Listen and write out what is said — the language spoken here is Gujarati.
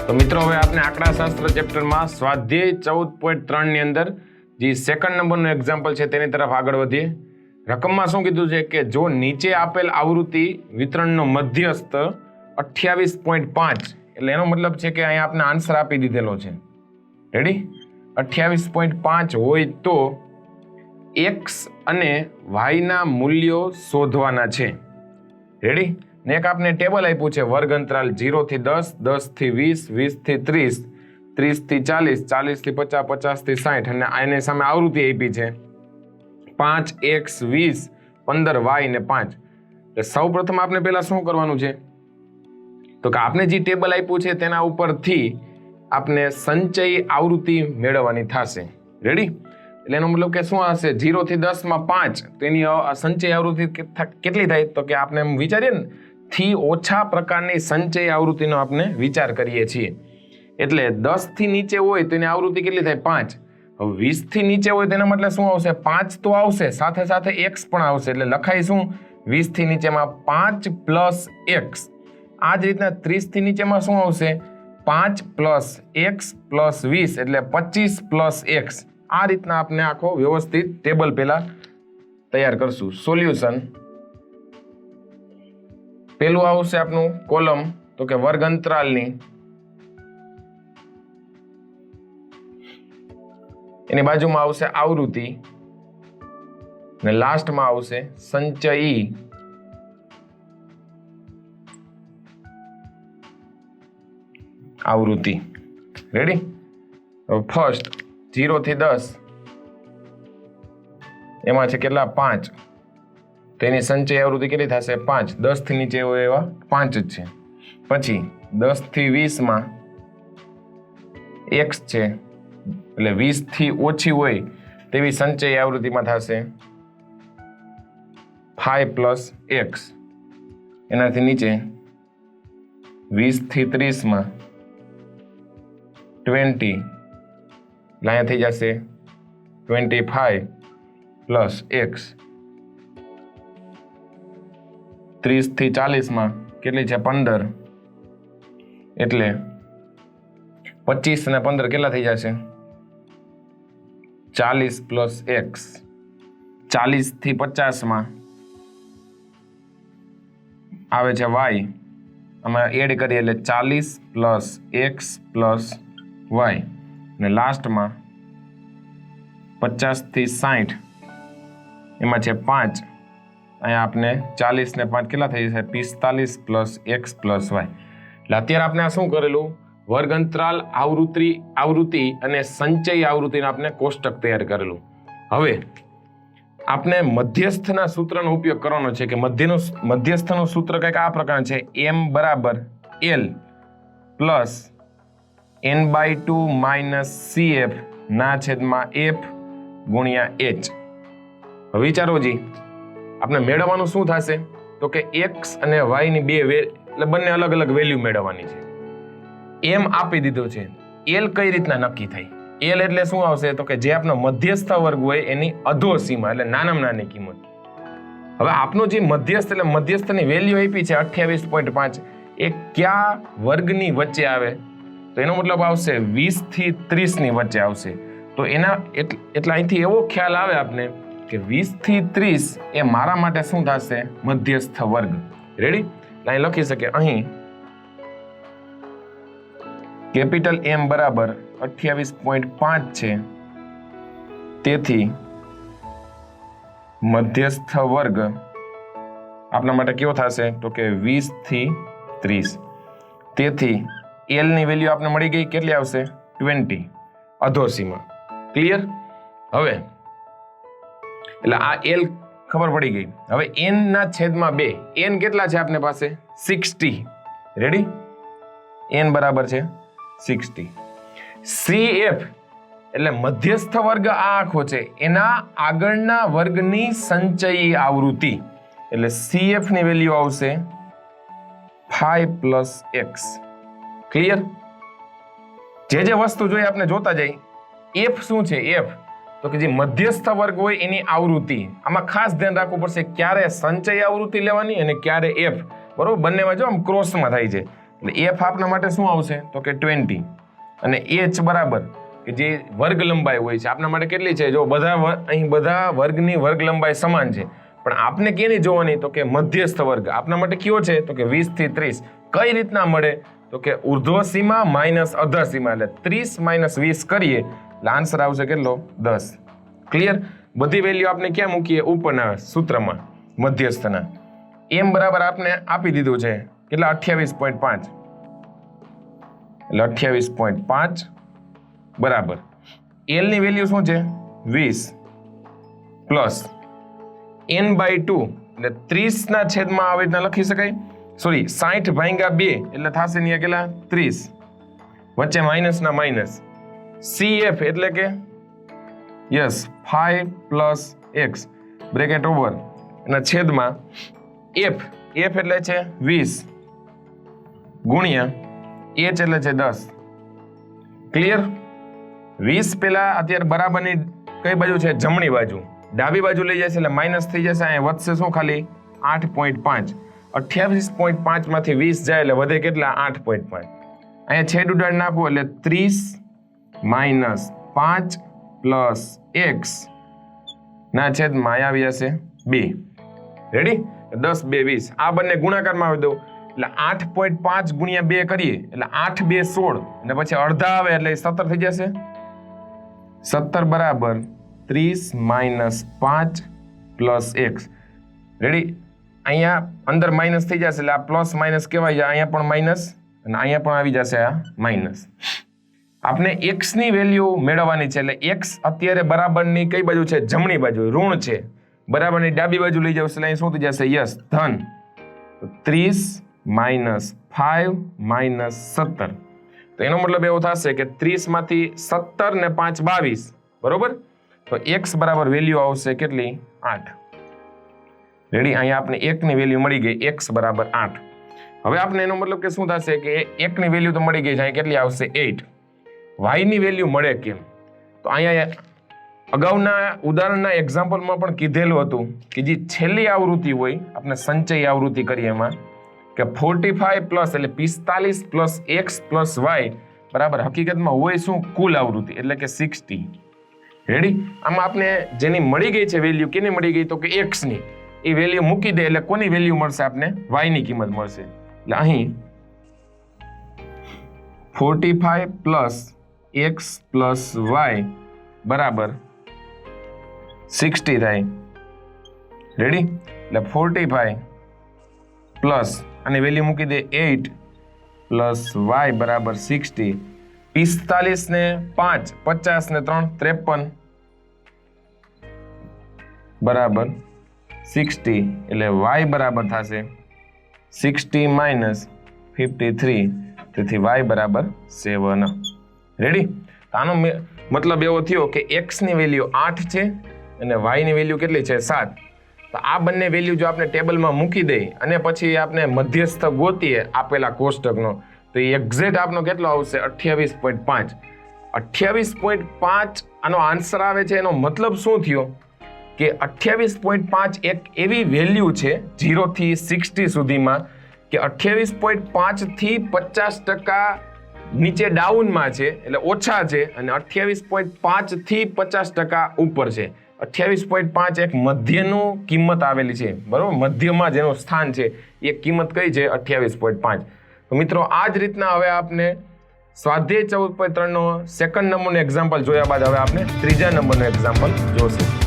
તો મિત્રો હવે આપણે આંકડાશાસ્ત્ર ચેપ્ટરમાં સ્વાધ્યાય 14.3 ની અંદર જે સેકન્ડ નંબરનું એક્ઝામ્પલ છે તેની તરફ આગળ વધીએ. રકમમાં શું કીધું છે કે જો નીચે આપેલ આવૃત્તિ વિતરણનો મધ્યસ્થ 28.5 એટલે એનો મતલબ છે કે અહીંયા આપણે આન્સર આપી દીધેલો છે. રેડી? 28.5 હોય તો x અને y ના મૂલ્યો શોધવાના છે. રેડી? ને એક આપણે ટેબલ આપ્યું છે વર્ગ અંતરાલ 0 થી 10, 10 થી 20, 20 થી 30, 30 થી 40, 40 થી 50, 50 થી 60 અને આની સામે આવૃત્તિ આપી છે 5x 20 15y ને 5. એટલે સૌપ્રથમ આપણે પહેલા શું કરવાનું છે તો કે આપણે જે ટેબલ આપ્યું છે તેના ઉપરથી આપણે સંચય આવૃત્તિ મેળવવાની થશે. રેડી? એટલે એનો મતલબ કે શું હશે 0 થી 10 માં 5 તો એની સંચય આવૃત્તિ કેટલી થાય તો કે આપણે એમ વિચારીએ ને થી ઓછા પ્રકારની સંચય આવૃત્તિનો આપણે વિચાર કરીએ છીએ. એટલે 10 થી નીચે હોય તો એની આવૃત્તિ કેટલી થાય 5. હવે 20 થી નીચે હોય તેના મતલબ શું આવશે 5 તો આવશે સાથે સાથે x પણ આવશે એટલે લખાય શું 20 થી નીચેમાં 5 પ્લસ x. આ જ રીતના 30 થી નીચેમાં શું આવશે 5 પ્લસ x પ્લસ 20 એટલે 25 પ્લસ x. આ રીતના આપણે આખો વ્યવસ્થિત ટેબલ પહેલા તૈયાર કરશું. સોલ્યુશન પેલું આવશે આપનું કોલમ તો કે વર્ગ અંતરાલની એની બાજુમાં આવશે આવૃત્તિ અને લાસ્ટમાં આવશે સંચયી આવૃત્તિ. રેડી? ફર્સ્ટ 0 થી 10 એમાં છે કેટલા 5 તેની સંચય આવૃત્તિ કેટલી થશે 5. 10 થી નીચે હોય એવા 5 જ છે. પછી 10 થી 20 માં x છે એટલે 20 થી ઓછી હોય તેવી સંચય આવૃત્તિમાં થશે 5 પ્લસ x. એનાથી નીચે 20 થી 30 માં 20 અહીંયા થઈ જશે 25 પ્લસ x. 30 થી 40 માં કેટલી છે 15 એટલે 25 અને 15 કેટલા થઈ જશે 40 પ્લસ x. 40 થી 50 માં આવે છે y આમાં એડ કરીએ એટલે 40 પ્લસ x પ્લસ y અને લાસ્ટમાં 50 થી 60 એમાં છે 5 અહીંયા આપણે 40 ને 5 કેટલા થઈ જશે 45 પ્લસ x પ્લસ y. એટલે અત્યારે આપણે આ શું કરેલું વર્ગ અંતરાલ આવૃત્તિ અને સંચય આવૃત્તિનો આપણે કોષ્ટક તૈયાર કરેલું. હવે આપણે મધ્યસ્થના સૂત્રનો ઉપયોગ કરવાનો છે કે મધ્યસ્થનું સૂત્ર કંઈક આ પ્રકારનું છે m બરાબર l plus n/2 minus cf ના છેદમાં f ગુણ્યા h. હવે વિચારો જી આપણે મેળવવાનું શું થશે તો કે x અને y ની બે એટલે બંને અલગ અલગ વેલ્યુ મેળવવાની છે. એમ આપી દીધો છે. એલ કઈ રીતના નક્કી થાય એલ એટલે શું આવશે તો કે જે આપણો મધ્યસ્થ વર્ગ હોય એની અધો સીમા એટલે નાનામાં નાની કિંમત. હવે આપણું જે મધ્યસ્થ એટલે મધ્યસ્થની વેલ્યુ આપી છે 28.5 એ કયા વર્ગની વચ્ચે આવે તો એનો મતલબ આવશે 20 થી 30 ની વચ્ચે આવશે. તો એના એટલે અહીંથી એવો ખ્યાલ આવે આપને કે 20 થી 30 એ મારા માટે શું થશે મધ્યસ્થ વર્ગ. રેડી? અહીં લખી શકે અહીં કેપિટલ M બરાબર 28.5 છે તેથી મધ્યસ્થ વર્ગ આપણા માટે કેવો થશે તો કે 20 થી 30. તેથી L ની વેલ્યુ આપણે મળી ગઈ કેટલી આવશે 20 અધો સીમા. ક્લિયર? હવે એટલે આ L ખબર પડી ગઈ. હવે n ના છેદમાં 2 n કેટલા છે આપને પાસે 60. રેડી? n બરાબર છે 60. CF એટલે મધ્યસ્થ વર્ગ આ આખો છે એના આગળના વર્ગની સંચયી આવૃત્તિ એટલે CF ની વેલ્યુ આવશે 5 પ્લસ x. ક્લિયર? જે વસ્તુ જોઈએ આપણે જોતા જઈએ. f શું છે f તો કે જે મધ્યસ્થ વર્ગ હોય એની આવૃત્તિ. આમાં ખાસ ધ્યાન રાખવું પડશે ક્યારે સંચય આવૃત્તિ લેવાની અને ક્યારે f. બરોબર? બંનેમાં જો આમ ક્રોસમાં થાય છે એટલે એફ આપણા માટે શું આવશે તો કે 20 અને એચ બરાબર કે જે વર્ગ લંબાઈ હોય છે આપણા માટે કેટલી છે? જો અહીં બધા વર્ગની વર્ગ લંબાઈ સમાન છે, પણ આપને કેની જોવાની તો કે મધ્યસ્થ વર્ગ આપણા માટે કયો છે તો કે 20 થી 30. કઈ રીતના મળે તો કે ઉર્ધ્વ સીમા માઇનસ અધર સીમા, એટલે 30 માઇનસ 20 કરીએ એટલે આન્સર આવશે કેટલો? 10. ક્લિયર? બધી વેલ્યુ આપણે ક્યાં મૂકીએ? ઉપરના સૂત્રમાં મધ્યસ્થના. એમ બરાબર આપણે આપી દીધું છે કેટલા? 28.5. એટલે 28.5 બરાબર એલ ની વેલ્યુ શું છે? 20 પ્લસ n/2 એટલે 30 ના છેદમાં આવી રીતના લખી શકાય. સોરી 60/2 એટલે થશે અહીંયા કેટલા? 30. વચ્ચે માઇનસ ના માઇનસ. CF એટલે કે yes 5 plus x bracket over અને છેદમાં f એટલે છે 20 ગુણ્યા h એટલે છે 10. ક્લિયર? 20 પેલા અત્યારે બરાબરની કઈ બાજુ છે? જમણી બાજુ. ડાબી બાજુ લઈ જશે એટલે માઇનસ થઈ જશે. અહીંયા વધશે શું? ખાલી 8.5. 28.5 માંથી 20 જાય એટલે વધે કેટલા? 8.5. અહીંયા છેદ ઉડાડી નાખવું એટલે 30 માઇનસ 5 પ્લસ x ના છેદમાં અહીંયા આવી જશે 2. રેડી? 10 2 20. આ બંને ગુણાકારમાં આવી દઉં એટલે 8.5 ગુણ્યા 2 કરીએ એટલે 8 2 16 અને પછી અડધા આવે એટલે 17 થઈ જશે. 17 બરાબર 30 માઇનસ 5 પ્લસ x. રેડી? અહીંયા અંદર માઇનસ થઈ જશે એટલે આ પ્લસ માઇનસ કહેવાય જાય. અહીંયા પણ માઇનસ અને અહીંયા પણ આવી જશે આ માઇનસ. આપણે x ની વેલ્યુ મેળવવાની છે એટલે x અત્યારે બરાબરની કઈ બાજુ છે? જમણી બાજુ. ઋણ છે. બરાબરની ડાબી બાજુ લઈ જાવ એટલે અહીં શું થઈ જશે? યસ ધન. 30 માઇનસ 5 માઇનસ 17. તો એનો મતલબ એવો થશે કે 30 માંથી 17 ને 5 22. બરોબર? તો x બરાબર વેલ્યુ આવશે કેટલી? 8. રેડી? અહીંયા આપણે 1 ની વેલ્યુ મળી ગઈ. x બરાબર 8. હવે આપણે એનો મતલબ કે શું થશે કે 1 ની વેલ્યુ તો મળી ગઈ છે. અહીં કેટલી આવશે? 8. y ની વેલ્યુ મળે કેમ? તો અહીંયા અગાઉના ઉદાહરણના એક્ઝામ્પલમાં પણ કીધેલું હતું કે જે છેલ્લી આવૃત્તિ હોય આપણે સંચય આવૃત્તિ કરીએ એમાં કે 45 પ્લસ એટલે 45 પ્લસ x પ્લસ y બરાબર હકીકતમાં હોય શું? કુલ આવૃત્તિ એટલે કે 60. રેડી? આમાં આપણે જેની મળી ગઈ છે વેલ્યુ, કેની મળી ગઈ તો કે x ની. એ વેલ્યુ મૂકી દે એટલે કોની વેલ્યુ મળશે? આપણે y ની કિંમત મળશે. એટલે અહીં 45 પ્લસ x પ્લસ y બરાબર 60 થાય. રેડી? એટલે 45 પ્લસ અને વેલ્યુ મૂકી દે 8 પ્લસ y બરાબર 60. 45 ને 5 50 ને 3 53 બરાબર 60 એટલે y બરાબર થશે 60 માઇનસ 53. તેથી y બરાબર 7. રેડી? આનો મતલબ એવો થયો કે x ની વેલ્યુ 8 છે અને y ની વેલ્યુ કેટલી છે? 7. તો આ બંને વેલ્યુ જો આપણે ટેબલમાં મૂકી દઈએ અને પછી આપણે મધ્યસ્થ ગોતીએ આપેલા કોષ્ટકનો તો એ એક્ઝેક્ટ આપનો કેટલો આવશે? 28.5. 28.5 આનો આન્સર આવે છે. એનો મતલબ શું થયો કે 28.5 એક એવી વેલ્યુ છે 0 થી 60 સુધીમાં કે 28.5 થી 50% નીચે ડાઉનમાં છે એટલે ઓછા છે અને 28.5 થી 50% ઉપર છે. 28.5 એક મધ્યનું કિંમત આવેલી છે. બરોબર? મધ્યમાં જેનું સ્થાન છે એ કિંમત કઈ છે? 28.5. તો મિત્રો આ જ રીતના હવે આપને સ્વાધ્યાય 14.3 નો સેકન્ડ નંબરનો એક્ઝામ્પલ જોયા બાદ હવે આપણે ત્રીજા નંબરનો એક્ઝામ્પલ જોશું.